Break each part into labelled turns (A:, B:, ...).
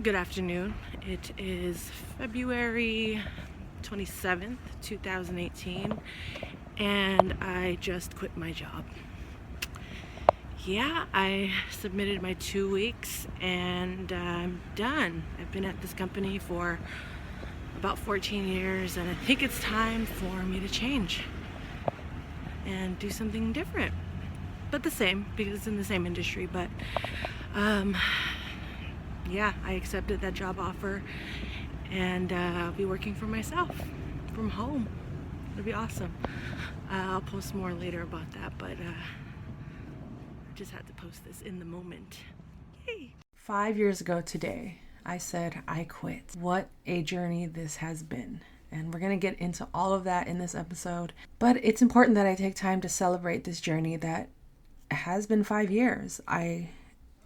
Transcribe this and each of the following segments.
A: Good afternoon. It is February 27th, 2018, and I just quit my job. Yeah, I submitted my 2 weeks and I'm done. I've been at this company for about 14 years and I think it's time for me to change and do something different, but the same because it's in the same industry. But yeah, I accepted that job offer and I'll be working for myself from home. It'll be awesome. I'll post more later about that, but I just had to post this in the moment. Yay! 5 years ago today, I said I quit. What a journey this has been. And we're going to get into all of that in this episode. But it's important that I take time to celebrate this journey that has been 5 years. I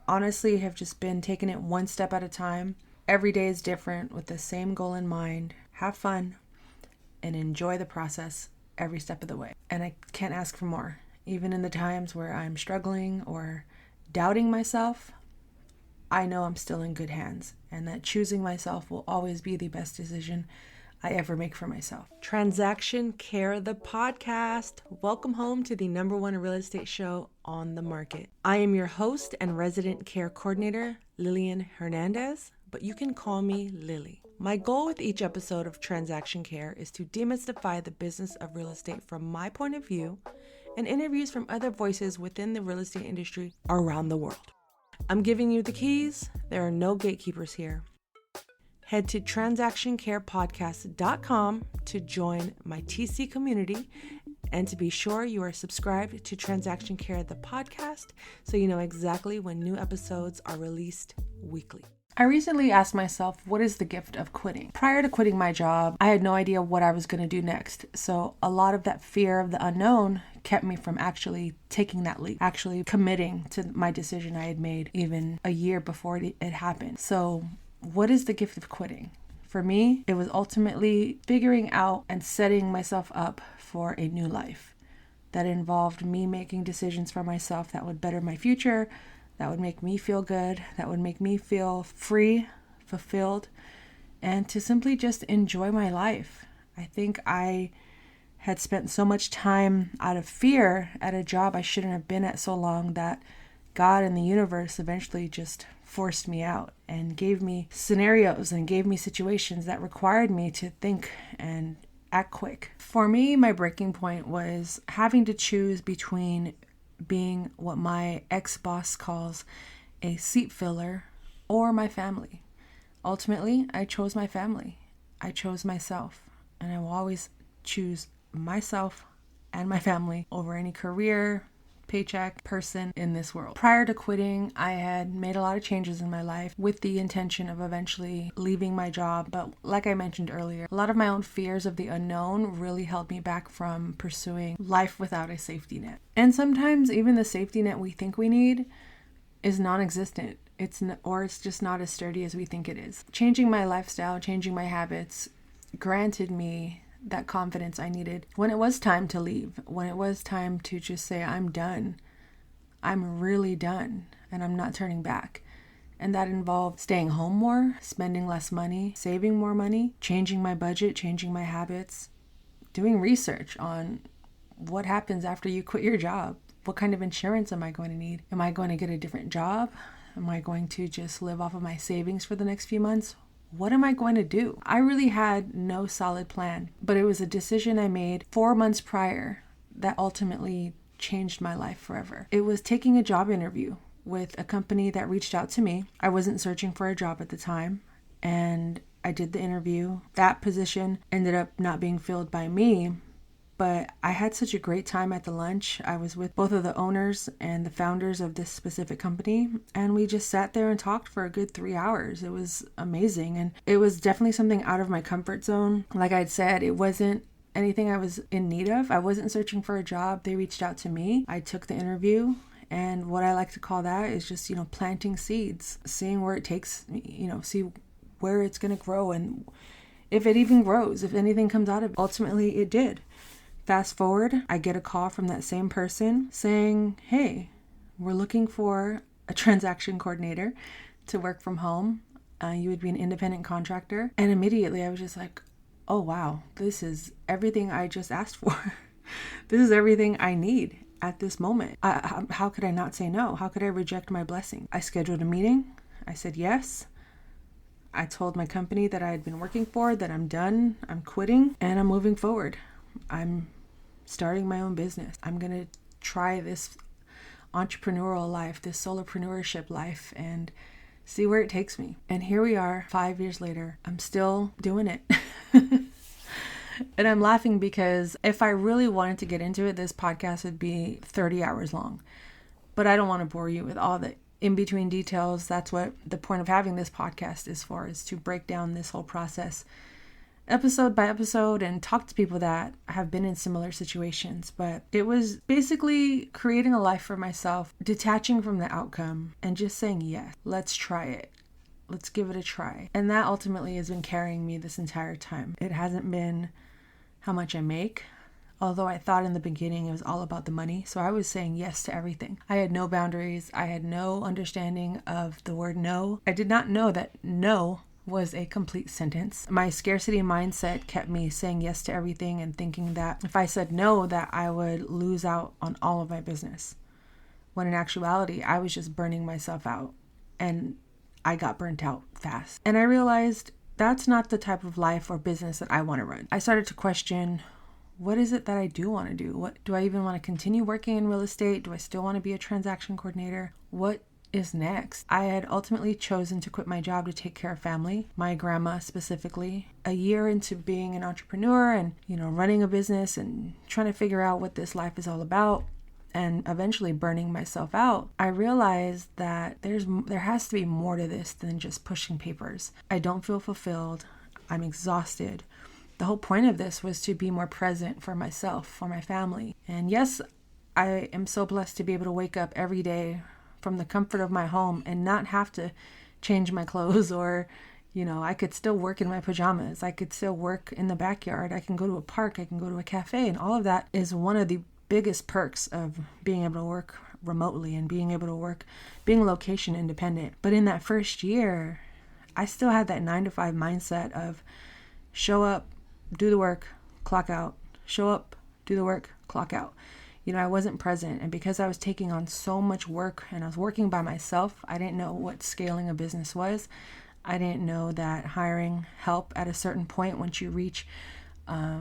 A: honestly have just been taking it one step at a time. Every day is different with the same goal in mind. Have fun and enjoy the process every step of the way. And I can't ask for more. Even in the times where I'm struggling or doubting myself, I know I'm still in good hands and that choosing myself will always be the best decision I ever make for myself. Transaction Care, the podcast. Welcome home to the #1 real estate show on the market. I am your host and resident care coordinator, Lillian Hernandez, but you can call me Lily. My goal with each episode of Transaction Care is to demystify the business of real estate from my point of view and interviews from other voices within the real estate industry around the world. I'm giving you the keys. There are no gatekeepers here. Head to transactioncarepodcast.com to join my TC community and to be sure you are subscribed to Transaction Care, the podcast, so you know exactly when new episodes are released weekly. I recently asked myself, what is the gift of quitting? Prior to quitting my job, I had no idea what I was going to do next. So a lot of that fear of the unknown kept me from actually taking that leap, actually committing to my decision I had made even a year before it happened. So what is the gift of quitting? For me, it was ultimately figuring out and setting myself up for a new life that involved me making decisions for myself that would better my future, that would make me feel good, that would make me feel free, fulfilled, and to simply just enjoy my life. I think I had spent so much time out of fear at a job I shouldn't have been at so long that God and the universe eventually just forced me out and gave me scenarios and gave me situations that required me to think and act quick. For me, my breaking point was having to choose between being what my ex-boss calls a seat filler or my family. Ultimately, I chose my family. I chose myself, and I will always choose myself and my family over any career, paycheck, person in this world. Prior to quitting, I had made a lot of changes in my life with the intention of eventually leaving my job. But like I mentioned earlier, a lot of my own fears of the unknown really held me back from pursuing life without a safety net. And sometimes even the safety net we think we need is non-existent. It's just not as sturdy as we think it is. Changing my lifestyle, changing my habits granted me that confidence I needed when it was time to leave, when it was time to just say, I'm done. I'm really done, and I'm not turning back. And that involved staying home more, spending less money, saving more money, changing my budget, changing my habits, doing research on what happens after you quit your job. What kind of insurance am I going to need? Am I going to get a different job? Am I going to just live off of my savings for the next few months? What am I going to do? I really had no solid plan, but it was a decision I made 4 months prior that ultimately changed my life forever. It was taking a job interview with a company that reached out to me. I wasn't searching for a job at the time, and I did the interview. That position ended up not being filled by me, but I had such a great time at the lunch. I was with both of the owners and the founders of this specific company, and we just sat there and talked for a good 3 hours. It was amazing, and it was definitely something out of my comfort zone. Like I'd said, it wasn't anything I was in need of. I wasn't searching for a job. They reached out to me. I took the interview, and what I like to call that is just, planting seeds, seeing where it takes, see where it's going to grow, and if it even grows, if anything comes out of it. Ultimately, it did. Fast forward, I get a call from that same person saying, hey, we're looking for a transaction coordinator to work from home. You would be an independent contractor. And immediately I was just like, oh, wow, this is everything I just asked for. This is everything I need at this moment. How could I not say no? How could I reject my blessing? I scheduled a meeting. I said yes. I told my company that I had been working for that I'm done, I'm quitting, and I'm moving forward. I'm starting my own business. I'm going to try this entrepreneurial life, this solopreneurship life, and see where it takes me. And here we are, 5 years later. I'm still doing it. And I'm laughing because if I really wanted to get into it, this podcast would be 30 hours long. But I don't want to bore you with all the in-between details. That's what the point of having this podcast is for, is to break down this whole process episode by episode and talk to people that have been in similar situations. But it was basically creating a life for myself, detaching from the outcome and just saying, yes, let's try it. Let's give it a try. And that ultimately has been carrying me this entire time. It hasn't been how much I make, although I thought in the beginning it was all about the money. So I was saying yes to everything. I had no boundaries. I had no understanding of the word no. I did not know that no was a complete sentence. My scarcity mindset kept me saying yes to everything and thinking that if I said no, that I would lose out on all of my business. When in actuality, I was just burning myself out, and I got burnt out fast. And I realized that's not the type of life or business that I want to run. I started to question, what is it that I do want to do? What do I even want to continue working in real estate? Do I still want to be a transaction coordinator? What is next? I had ultimately chosen to quit my job to take care of family, my grandma specifically. A year into being an entrepreneur and, running a business and trying to figure out what this life is all about, and eventually burning myself out, I realized that there has to be more to this than just pushing papers. I don't feel fulfilled. I'm exhausted. The whole point of this was to be more present for myself, for my family. And yes, I am so blessed to be able to wake up every day from the comfort of my home and not have to change my clothes, or I could still work in my pajamas. I could still work in the backyard. I can go to a park. I can go to a cafe. And all of that is one of the biggest perks of being able to work remotely and being able to work, being location independent. But in that first year, I still had that 9-to-5 mindset of show up, do the work, clock out, show up, do the work, clock out. I wasn't present. And because I was taking on so much work and I was working by myself, I didn't know what scaling a business was. I didn't know that hiring help at a certain point, once you reach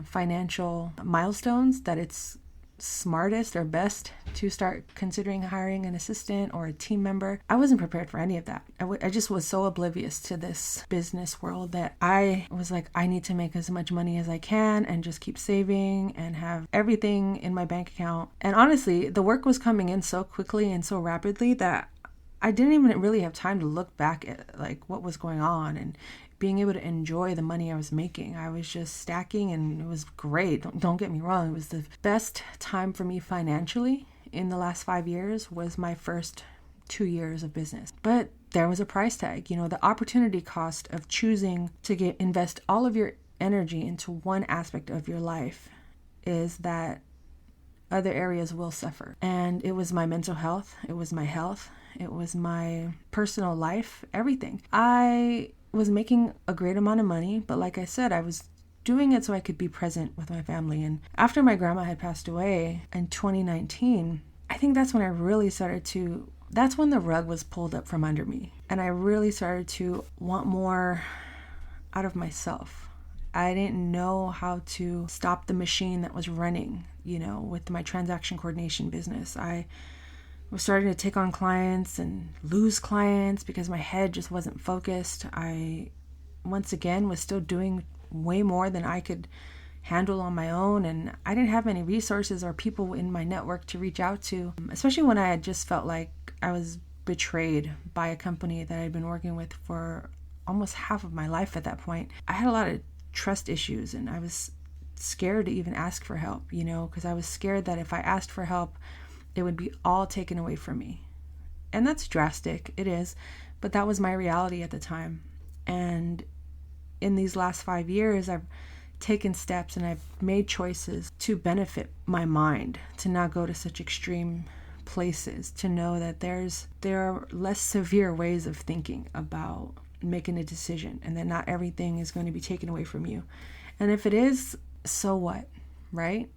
A: financial milestones, that it's smartest or best to start considering hiring an assistant or a team member. I wasn't prepared for any of that. I just was so oblivious to this business world that I was like, I need to make as much money as I can and just keep saving and have everything in my bank account. And honestly, the work was coming in so quickly and so rapidly that I didn't even really have time to look back at what was going on and being able to enjoy the money I was making. I was just stacking, and it was great. Don't get me wrong. It was the best time for me financially in the last 5 years, was my first 2 years of business. But there was a price tag. The opportunity cost of choosing to invest all of your energy into one aspect of your life is that other areas will suffer. And it was my mental health. It was my health. It was my personal life, everything. I was making a great amount of money, but like I said, I was doing it so I could be present with my family. And after my grandma had passed away in 2019, I think that's when I really that's when the rug was pulled up from under me. And I really started to want more out of myself. I didn't know how to stop the machine that was running, with my transaction coordination business. I was starting to take on clients and lose clients because my head just wasn't focused. I, once again, was still doing way more than I could handle on my own, and I didn't have any resources or people in my network to reach out to, especially when I had just felt like I was betrayed by a company that I'd been working with for almost half of my life at that point. I had a lot of trust issues, and I was scared to even ask for help, because I was scared that if I asked for help, it would be all taken away from me. And that's drastic, it is, but that was my reality at the time. And in these last 5 years, I've taken steps and I've made choices to benefit my mind, to not go to such extreme places, to know that there are less severe ways of thinking about making a decision and that not everything is going to be taken away from you. And if it is, so what, right?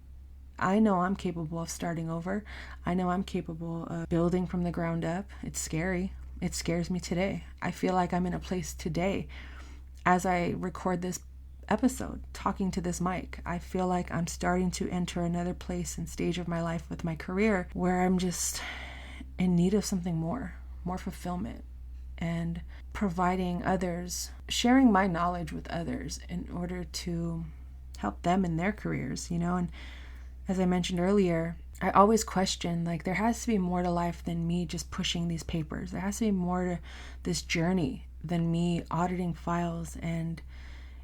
A: I know I'm capable of starting over. I know I'm capable of building from the ground up. It's scary. It scares me today. I feel like I'm in a place today as I record this episode, talking to this mic. I feel like I'm starting to enter another place and stage of my life with my career where I'm just in need of something more fulfillment, and providing others, sharing my knowledge with others in order to help them in their careers, And as I mentioned earlier, I always question, like, there has to be more to life than me just pushing these papers. There has to be more to this journey than me auditing files. And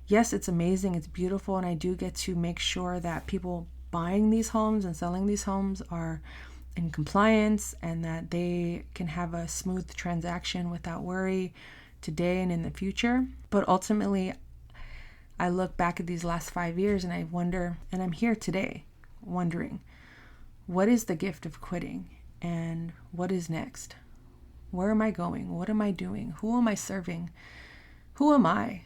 A: yes, it's amazing, it's beautiful, and I do get to make sure that people buying these homes and selling these homes are in compliance and that they can have a smooth transaction without worry today and in the future. But ultimately, I look back at these last 5 years and I wonder, and I'm here today wondering, what is the gift of quitting and what is next? Where am I going? What am I doing? Who am I serving? Who am I?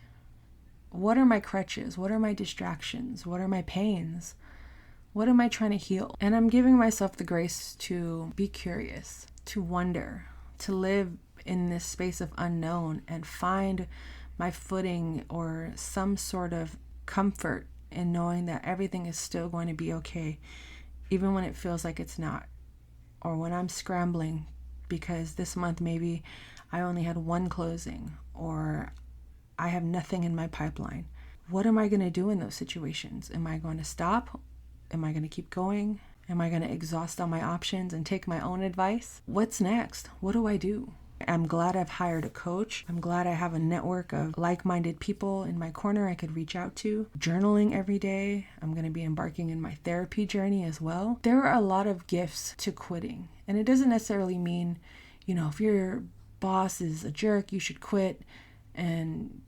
A: What are my crutches? What are my distractions? What are my pains? What am I trying to heal? And I'm giving myself the grace to be curious, to wonder, to live in this space of unknown and find my footing or some sort of comfort in knowing that everything is still going to be okay, even when it feels like it's not, or when I'm scrambling because this month maybe I only had one closing or I have nothing in my pipeline. What am I going to do in those situations? Am I going to stop? Am I going to keep going? Am I going to exhaust all my options and take my own advice? What's next? What do I do? I'm glad I've hired a coach. I'm glad I have a network of like-minded people in my corner I could reach out to. Journaling every day. I'm going to be embarking in my therapy journey as well. There are a lot of gifts to quitting. And it doesn't necessarily mean, if your boss is a jerk, you should quit and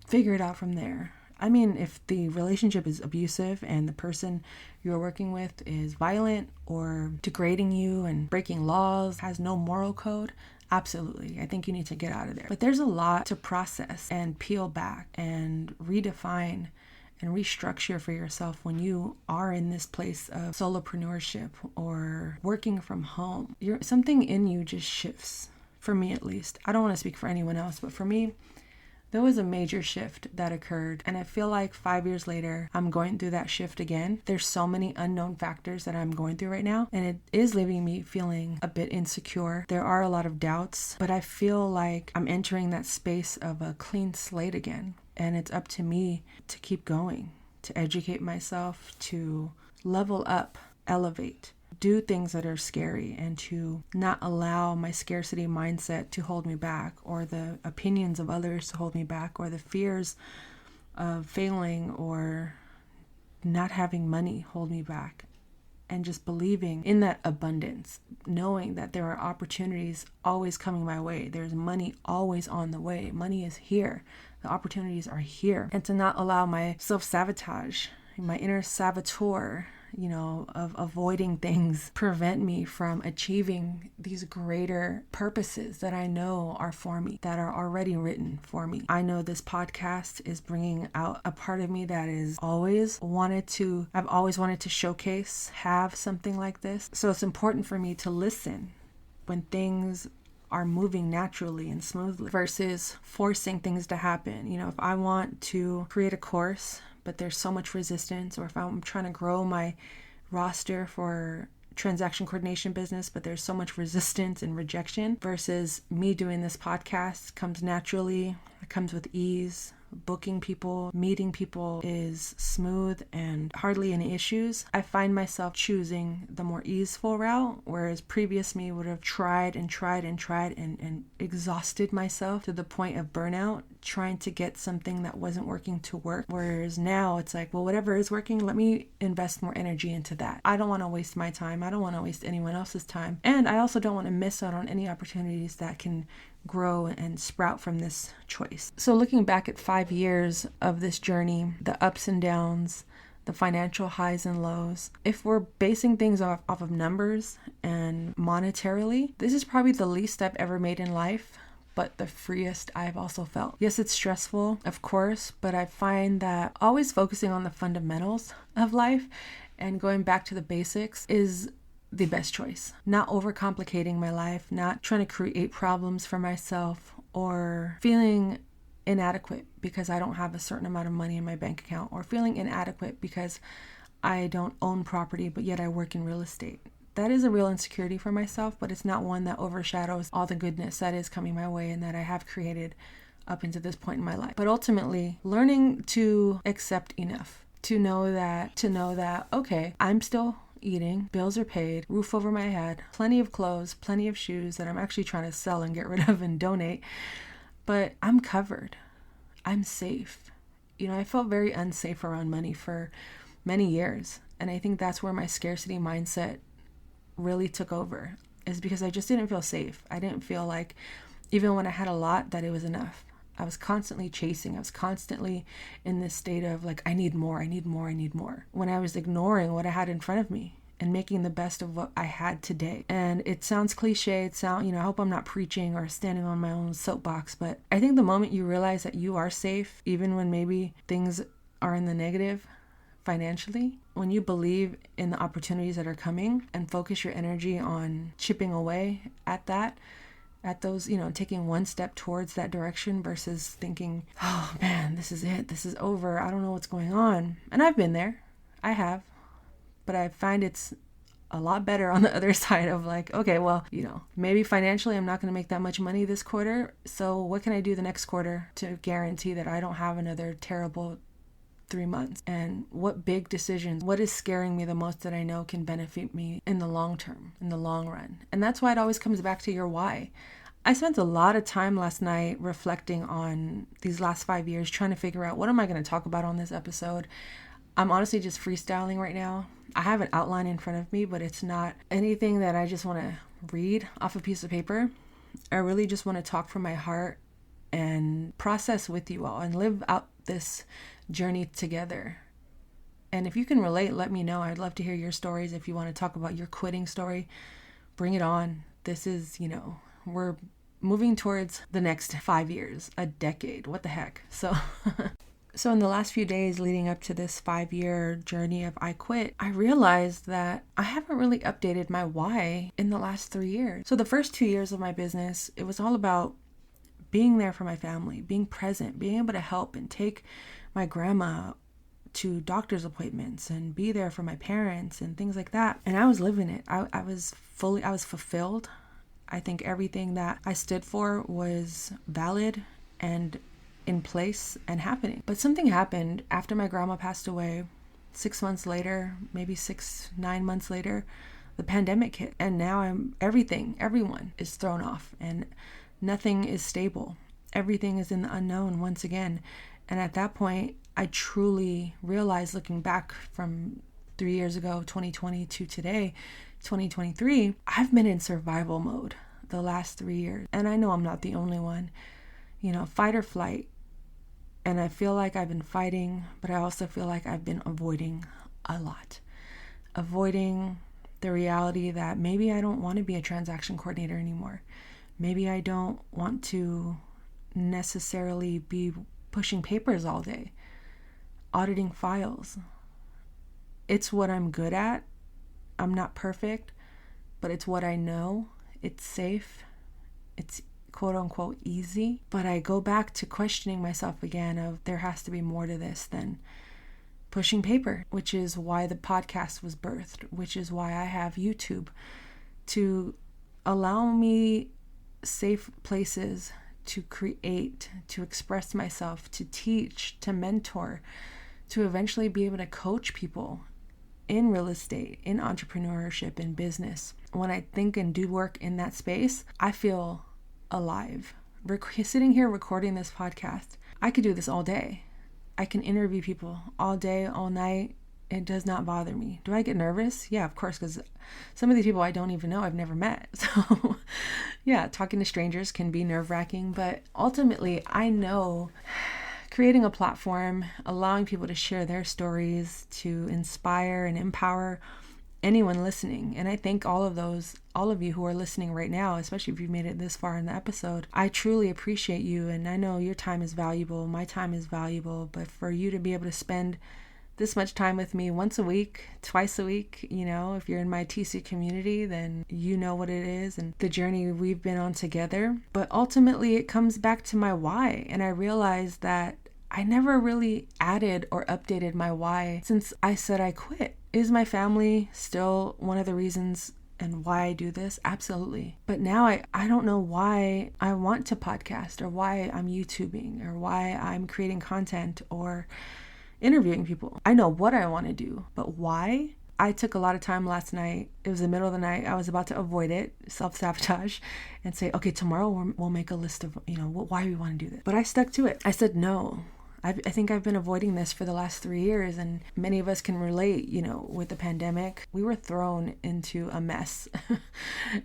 A: figure it out from there. I mean, if the relationship is abusive and the person you're working with is violent or degrading you and breaking laws, has no moral code, absolutely. I think you need to get out of there. But there's a lot to process and peel back and redefine and restructure for yourself when you are in this place of solopreneurship or working from home. Something in you just shifts, for me at least. I don't want to speak for anyone else, but for me, there was a major shift that occurred, and I feel like 5 years later, I'm going through that shift again. There's so many unknown factors that I'm going through right now, and it is leaving me feeling a bit insecure. There are a lot of doubts, but I feel like I'm entering that space of a clean slate again, and it's up to me to keep going, to educate myself, to level up, elevate, do things that are scary, and to not allow my scarcity mindset to hold me back, or the opinions of others to hold me back, or the fears of failing or not having money hold me back, and just believing in that abundance, knowing that there are opportunities always coming my way. There's money always on the way. Money is here. The opportunities are here. And to not allow my self-sabotage, my inner saboteur, of avoiding things prevent me from achieving these greater purposes that I know are for me, that are already written for me. I know this podcast is bringing out a part of me that I've always wanted to showcase, have something like this. So it's important for me to listen when things are moving naturally and smoothly versus forcing things to happen. If I want to create a course, but there's so much resistance, or if I'm trying to grow my roster for transaction coordination business, but there's so much resistance and rejection, versus me doing this podcast comes naturally, it comes with ease. Booking people, meeting people is smooth and hardly any issues. I find myself choosing the more easeful route, whereas previous me would have tried and exhausted myself to the point of burnout, trying to get something that wasn't working to work. Whereas now it's like, well, whatever is working, let me invest more energy into that. I don't want to waste my time. I don't want to waste anyone else's time. And I also don't want to miss out on any opportunities that can grow and sprout from this choice. So looking back at 5 years of this journey, the ups and downs, the financial highs and lows, if we're basing things off of numbers and monetarily, this is probably the least I've ever made in life, but the freest I've also felt. Yes, it's stressful, of course, but I find that always focusing on the fundamentals of life and going back to the basics is the best choice. Not overcomplicating my life, not trying to create problems for myself or feeling inadequate because I don't have a certain amount of money in my bank account, or feeling inadequate because I don't own property, but yet I work in real estate. That is a real insecurity for myself, but it's not one that overshadows all the goodness that is coming my way and that I have created up into this point in my life. But ultimately, learning to accept enough, to know that, okay, I'm still eating, bills are paid, roof over my head, plenty of clothes, plenty of shoes that I'm actually trying to sell and get rid of and donate, but I'm covered. I'm safe. I felt very unsafe around money for many years. And I think that's where my scarcity mindset really took over, is because I just didn't feel safe. I didn't feel like, even when I had a lot, that it was enough. I was constantly chasing. I was constantly in this state of like, I need more, I need more, I need more, when I was ignoring what I had in front of me and making the best of what I had today. And it sounds cliche. I hope I'm not preaching or standing on my own soapbox, but I think the moment you realize that you are safe, even when maybe things are in the negative financially, when you believe in the opportunities that are coming and focus your energy on chipping away at those, taking one step towards that direction versus thinking, oh man, this is it, this is over, I don't know what's going on. And I've been there, I have, but I find it's a lot better on the other side of like, okay, well, maybe financially I'm not going to make that much money this quarter, so what can I do the next quarter to guarantee that I don't have another terrible 3 months? And what big decisions, what is scaring me the most that I know can benefit me in the long term, in the long run? And that's why it always comes back to your why. I spent a lot of time last night reflecting on these last 5 years, trying to figure out what am I going to talk about on this episode. I'm honestly just freestyling right now. I have an outline in front of me, but it's not anything that I just want to read off a piece of paper. I really just want to talk from my heart and process with you all and live out this journey together. And if you can relate, let me know. I'd love to hear your stories. If you want to talk about your quitting story, bring it on. This is, we're moving towards the next 5 years, a decade. What the heck? So in the last few days leading up to this 5-year journey of I Quit, I realized that I haven't really updated my why in the last 3 years. So the first 2 years of my business, it was all about being there for my family, being present, being able to help and take my grandma to doctor's appointments and be there for my parents and things like that. And I was living it. I was fulfilled. I think everything that I stood for was valid and in place and happening. But something happened after my grandma passed away. 6 months later, maybe 9 months later, the pandemic hit. And now everyone is thrown off and nothing is stable. Everything is in the unknown once again. And at that point, I truly realized, looking back from 3 years ago, 2020 to today, 2023, I've been in survival mode the last 3 years. And I know I'm not the only one, fight or flight. And I feel like I've been fighting, but I also feel like I've been avoiding a lot. Avoiding the reality that maybe I don't want to be a transaction coordinator anymore. Maybe I don't want to necessarily be pushing papers all day, auditing files. It's what I'm good at. I'm not perfect, but it's what I know. It's safe. It's quote unquote easy. But I go back to questioning myself again of there has to be more to this than pushing paper, which is why the podcast was birthed, which is why I have YouTube, to allow me safe places to create, to express myself, to teach, to mentor, to eventually be able to coach people in real estate, in entrepreneurship, in business. When I think and do work in that space, I feel alive. Sitting here recording this podcast, I could do this all day. I can interview people all day, all night. It does not bother me. Do I get nervous? Yeah, of course, because some of these people I don't even know, I've never met. So yeah, talking to strangers can be nerve-wracking, but ultimately I know creating a platform, allowing people to share their stories, to inspire and empower anyone listening. And I thank all of you who are listening right now, especially if you've made it this far in the episode. I truly appreciate you. And I know your time is valuable. My time is valuable. But for you to be able to spend this much time with me once a week, twice a week, if you're in my TC community, then you know what it is and the journey we've been on together. But ultimately, it comes back to my why. And I realized that I never really added or updated my why since I said I quit. Is my family still one of the reasons and why I do this? Absolutely. But now I don't know why I want to podcast or why I'm YouTubing or why I'm creating content or interviewing people. I know what I want to do, but why? I took a lot of time last night. It was the middle of the night. I was about to avoid it, self-sabotage, and say, okay, tomorrow we'll make a list of, why we want to do this. But I stuck to it. I said no. I think I've been avoiding this for the last 3 years, and many of us can relate, with the pandemic. We were thrown into a mess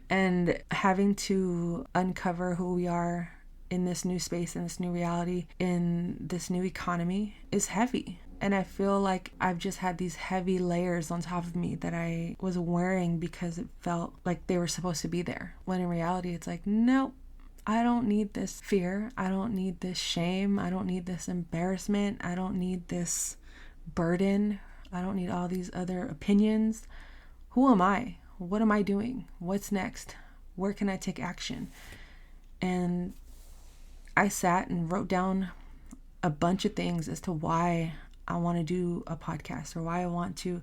A: and having to uncover who we are in this new space, in this new reality, in this new economy is heavy. And I feel like I've just had these heavy layers on top of me that I was wearing because it felt like they were supposed to be there. When in reality, it's like, nope, I don't need this fear. I don't need this shame. I don't need this embarrassment. I don't need this burden. I don't need all these other opinions. Who am I? What am I doing? What's next? Where can I take action? And I sat and wrote down a bunch of things as to why I want to do a podcast or why I want to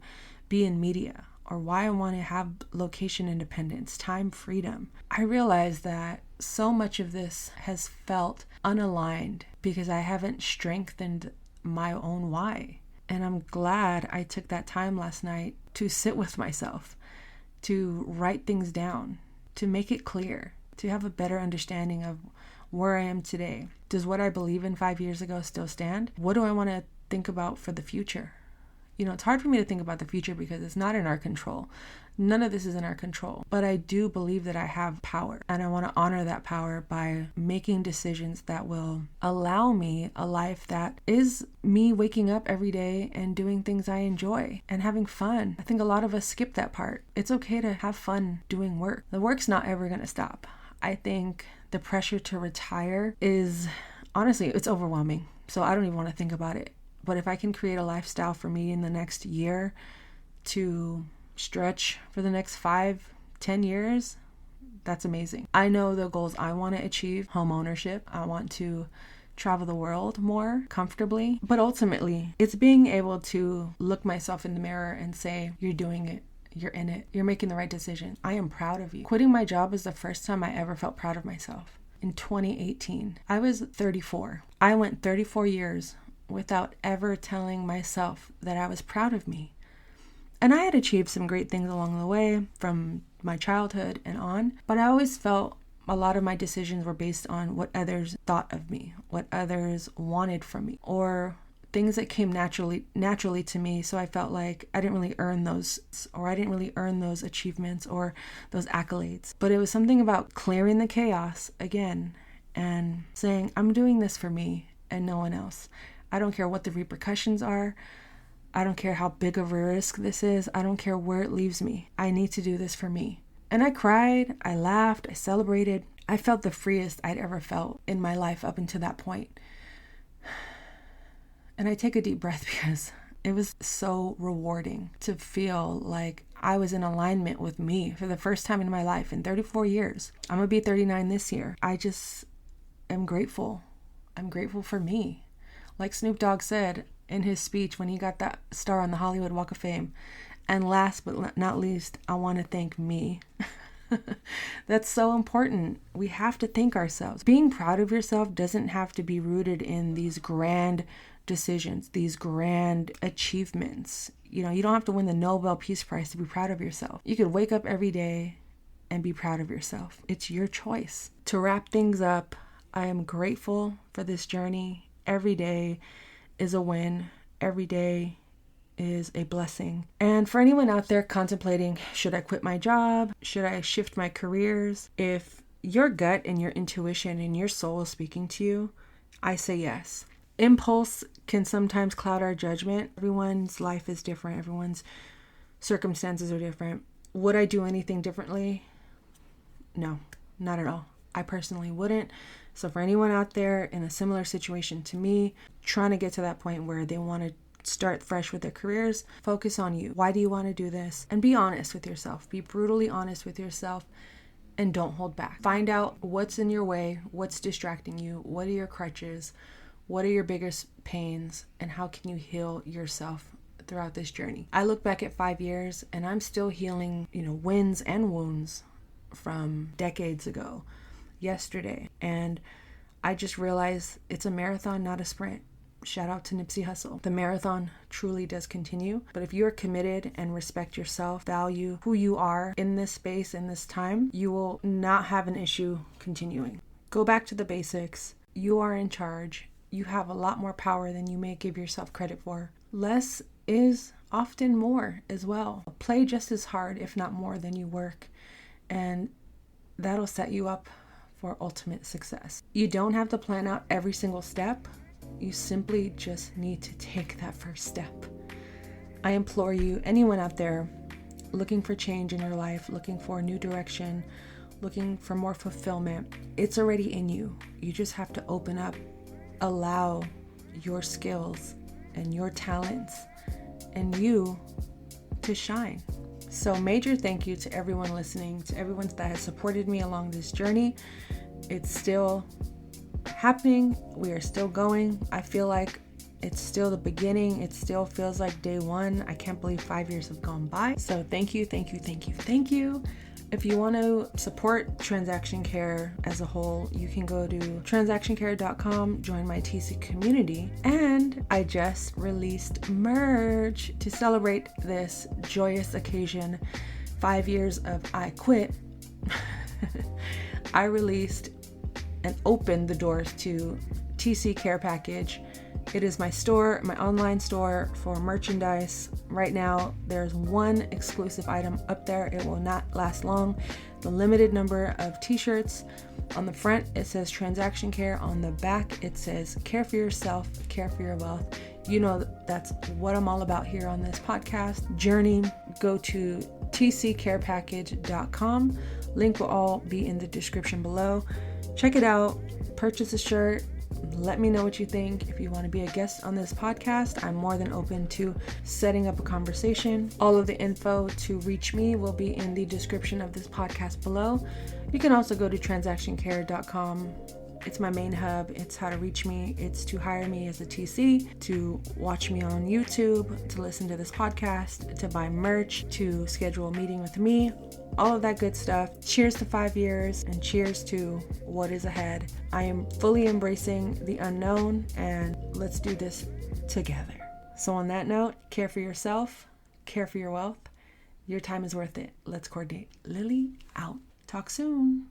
A: be in media or why I want to have location independence, time freedom. I realized that so much of this has felt unaligned because I haven't strengthened my own why. And I'm glad I took that time last night to sit with myself, to write things down, to make it clear, to have a better understanding of where I am today. Does what I believe in 5 years ago still stand? What do I want to think about for the future? It's hard for me to think about the future because it's not in our control. None of this is in our control. But I do believe that I have power, and I want to honor that power by making decisions that will allow me a life that is me waking up every day and doing things I enjoy and having fun. I think a lot of us skip that part. It's okay to have fun doing work. The work's not ever going to stop. I think the pressure to retire is, honestly, it's overwhelming. So I don't even want to think about it. But if I can create a lifestyle for me in the next year to stretch for the next 5-10 years, that's amazing. I know the goals I want to achieve: home ownership. I want to travel the world more comfortably. But ultimately, it's being able to look myself in the mirror and say, you're doing it. You're in it. You're making the right decision. I am proud of you. Quitting my job was the first time I ever felt proud of myself. In 2018, I was 34. I went 34 years without ever telling myself that I was proud of me. And I had achieved some great things along the way from my childhood and on, but I always felt a lot of my decisions were based on what others thought of me, what others wanted from me, or things that came naturally to me. So I felt like I didn't really earn those, or I didn't really earn those achievements or those accolades. But it was something about clearing the chaos again and saying, I'm doing this for me and no one else. I don't care what the repercussions are. I don't care how big of a risk this is. I don't care where it leaves me. I need to do this for me. And I cried, I laughed, I celebrated. I felt the freest I'd ever felt in my life up until that point. And I take a deep breath because it was so rewarding to feel like I was in alignment with me for the first time in my life in 34 years. I'm going to be 39 this year. I just am grateful. I'm grateful for me. Like Snoop Dogg said in his speech when he got that star on the Hollywood Walk of Fame. And last but not least, I want to thank me. That's so important. We have to thank ourselves. Being proud of yourself doesn't have to be rooted in these grand decisions, these grand achievements. You don't have to win the Nobel Peace Prize to be proud of yourself. You could wake up every day and be proud of yourself. It's your choice. To wrap things up, I am grateful for this journey. Every day is a win. Every day is a blessing. And for anyone out there contemplating, should I quit my job? Should I shift my careers? If your gut and your intuition and your soul is speaking to you, I say yes. Impulse can sometimes cloud our judgment. Everyone's life is different. Everyone's circumstances are different. Would I do anything differently? No, not at all. I personally wouldn't. So for anyone out there in a similar situation to me, trying to get to that point where they want to start fresh with their careers, focus on you. Why do you want to do this? And be honest with yourself. Be brutally honest with yourself and don't hold back. Find out what's in your way, what's distracting you, what are your crutches, what are your biggest pains, and how can you heal yourself throughout this journey. I look back at 5 years and I'm still healing, wins and wounds from decades ago, yesterday. And I just realized it's a marathon, not a sprint. Shout out to Nipsey Hussle. The marathon truly does continue. But if you're committed and respect yourself, value who you are in this space, in this time, you will not have an issue continuing. Go back to the basics. You are in charge. You have a lot more power than you may give yourself credit for. Less is often more as well. Play just as hard, if not more, than you work. And that'll set you up for ultimate success. You don't have to plan out every single step. You simply just need to take that first step. I implore you, anyone out there looking for change in your life, looking for a new direction, looking for more fulfillment, it's already in you. You just have to open up, allow your skills and your talents and you to shine. So major thank you to everyone listening, to everyone that has supported me along this journey. It's still happening. We are still going. I feel like it's still the beginning. It still feels like day one. I can't believe 5 years have gone by. So thank you. If you want to support Transaction Care as a whole, you can go to transactioncare.com, join my TC community. And I just released merch to celebrate this joyous occasion, 5 years of I Quit. I released and opened the doors to TC Care Package. It is my store, my online store for merchandise. Right now, there's one exclusive item up there. It will not last long. The limited number of t-shirts. On the front, it says Transaction Care. On the back, it says Care for Yourself, Care for Your Wealth. You know that's what I'm all about here on this podcast journey. Go to tccarepackage.com. Link will all be in the description below. Check it out. Purchase a shirt. Let me know what you think. If you want to be a guest on this podcast, I'm more than open to setting up a conversation. All of the info to reach me will be in the description of this podcast below. You can also go to transactioncare.com. It's my main hub. It's how to reach me. It's to hire me as a TC, to watch me on YouTube, to listen to this podcast, to buy merch, to schedule a meeting with me. All of that good stuff. Cheers to 5 years and cheers to what is ahead. I am fully embracing the unknown and let's do this together. So on that note, care for yourself, care for your wealth. Your time is worth it. Let's coordinate. Lily out. Talk soon.